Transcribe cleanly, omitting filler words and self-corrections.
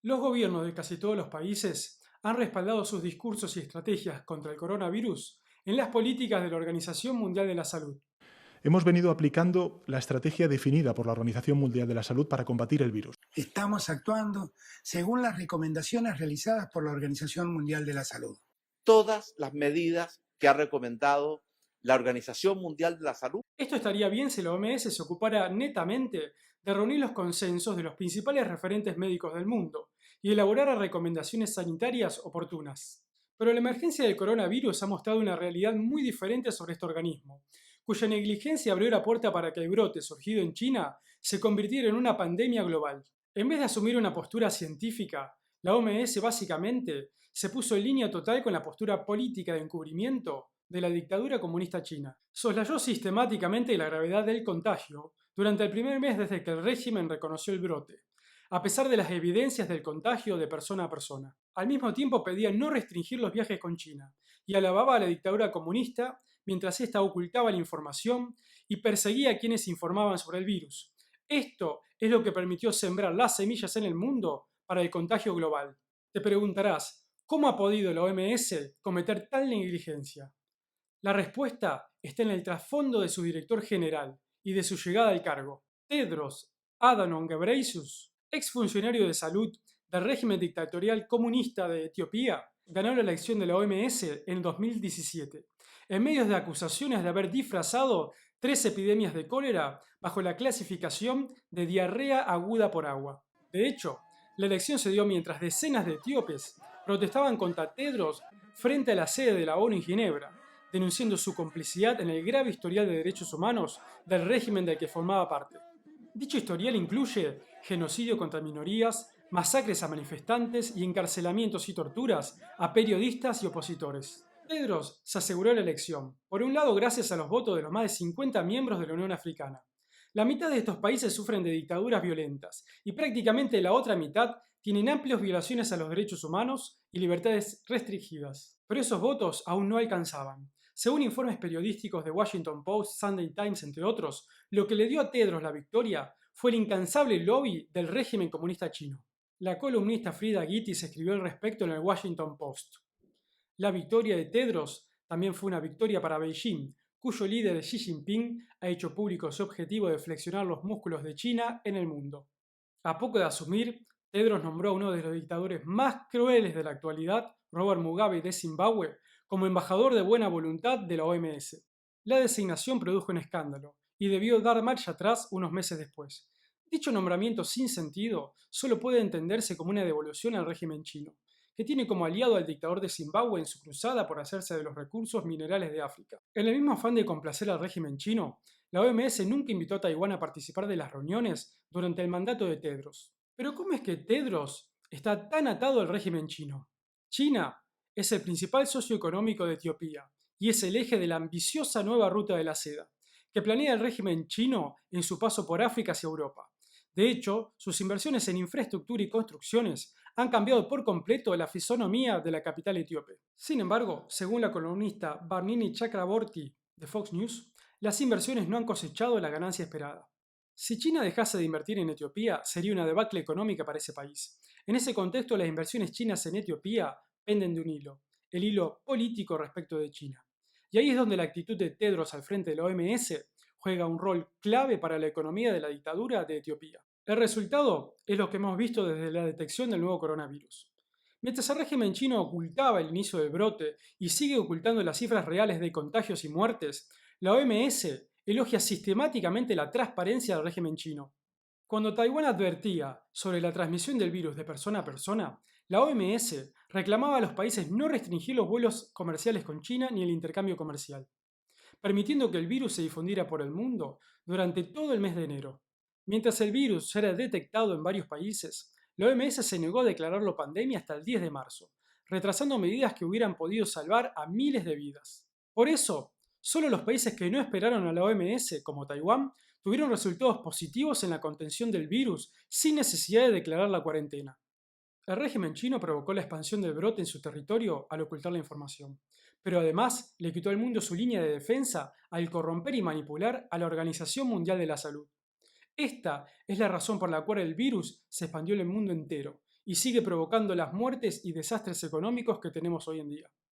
Los gobiernos de casi todos los países han respaldado sus discursos y estrategias contra el coronavirus en las políticas de la Organización Mundial de la Salud. Hemos venido aplicando la estrategia definida por la Organización Mundial de la Salud para combatir el virus. Estamos actuando según las recomendaciones realizadas por la Organización Mundial de la Salud. Todas las medidas que ha recomendado la Organización Mundial de la Salud. Esto estaría bien si la OMS se ocupara netamente de reunir los consensos de los principales referentes médicos del mundo y elaborara recomendaciones sanitarias oportunas. Pero la emergencia del coronavirus ha mostrado una realidad muy diferente sobre este organismo, cuya negligencia abrió la puerta para que el brote surgido en China se convirtiera en una pandemia global. En vez de asumir una postura científica, la OMS básicamente se puso en línea total con la postura política de encubrimiento de la dictadura comunista china. Soslayó sistemáticamente la gravedad del contagio durante el primer mes desde que el régimen reconoció el brote, a pesar de las evidencias del contagio de persona a persona. Al mismo tiempo pedía no restringir los viajes con China y alababa a la dictadura comunista mientras ésta ocultaba la información y perseguía a quienes informaban sobre el virus. Esto es lo que permitió sembrar las semillas en el mundo para el contagio global. Te preguntarás, ¿cómo ha podido la OMS cometer tal negligencia? La respuesta está en el trasfondo de su director general y de su llegada al cargo. Tedros Adhanom Ghebreyesus, exfuncionario de salud del régimen dictatorial comunista de Etiopía, ganó la elección de la OMS en 2017, en medio de acusaciones de haber disfrazado 3 epidemias de cólera bajo la clasificación de diarrea aguda por agua. De hecho, la elección se dio mientras decenas de etíopes protestaban contra Tedros frente a la sede de la ONU en Ginebra, denunciando su complicidad en el grave historial de derechos humanos del régimen del que formaba parte. Dicho historial incluye genocidio contra minorías, masacres a manifestantes y encarcelamientos y torturas a periodistas y opositores. Tedros se aseguró la elección, por un lado gracias a los votos de los más de 50 miembros de la Unión Africana. La mitad de estos países sufren de dictaduras violentas y prácticamente la otra mitad tienen amplias violaciones a los derechos humanos y libertades restringidas. Pero esos votos aún no alcanzaban. Según informes periodísticos de Washington Post, Sunday Times, entre otros, lo que le dio a Tedros la victoria fue el incansable lobby del régimen comunista chino. La columnista Frida Gittys escribió al respecto en el Washington Post. La victoria de Tedros también fue una victoria para Beijing, cuyo líder Xi Jinping ha hecho público su objetivo de flexionar los músculos de China en el mundo. A poco de asumir, Tedros nombró a uno de los dictadores más crueles de la actualidad, Robert Mugabe de Zimbabue, como embajador de buena voluntad de la OMS. La designación produjo un escándalo y debió dar marcha atrás unos meses después. Dicho nombramiento sin sentido solo puede entenderse como una devolución al régimen chino, que tiene como aliado al dictador de Zimbabue en su cruzada por hacerse de los recursos minerales de África. En el mismo afán de complacer al régimen chino, la OMS nunca invitó a Taiwán a participar de las reuniones durante el mandato de Tedros. Pero ¿cómo es que Tedros está tan atado al régimen chino? China es el principal socio económico de Etiopía y es el eje de la ambiciosa nueva ruta de la seda, que planea el régimen chino en su paso por África hacia Europa. De hecho, sus inversiones en infraestructura y construcciones han cambiado por completo la fisonomía de la capital etíope. Sin embargo, según la columnista Barnini Chakraborty de Fox News, las inversiones no han cosechado la ganancia esperada. Si China dejase de invertir en Etiopía, sería una debacle económica para ese país. En ese contexto, las inversiones chinas en Etiopía penden de un hilo, el hilo político respecto de China. Y ahí es donde la actitud de Tedros al frente de la OMS juega un rol clave para la economía de la dictadura de Etiopía. El resultado es lo que hemos visto desde la detección del nuevo coronavirus. Mientras el régimen chino ocultaba el inicio del brote y sigue ocultando las cifras reales de contagios y muertes, la OMS elogia sistemáticamente la transparencia del régimen chino. Cuando Taiwán advertía sobre la transmisión del virus de persona a persona, la OMS reclamaba a los países no restringir los vuelos comerciales con China ni el intercambio comercial, permitiendo que el virus se difundiera por el mundo durante todo el mes de enero. Mientras el virus era detectado en varios países, la OMS se negó a declararlo pandemia hasta el 10 de marzo, retrasando medidas que hubieran podido salvar a miles de vidas. Por eso, solo los países que no esperaron a la OMS, como Taiwán, tuvieron resultados positivos en la contención del virus sin necesidad de declarar la cuarentena. El régimen chino provocó la expansión del brote en su territorio al ocultar la información, pero además le quitó al mundo su línea de defensa al corromper y manipular a la Organización Mundial de la Salud. Esta es la razón por la cual el virus se expandió en el mundo entero y sigue provocando las muertes y desastres económicos que tenemos hoy en día.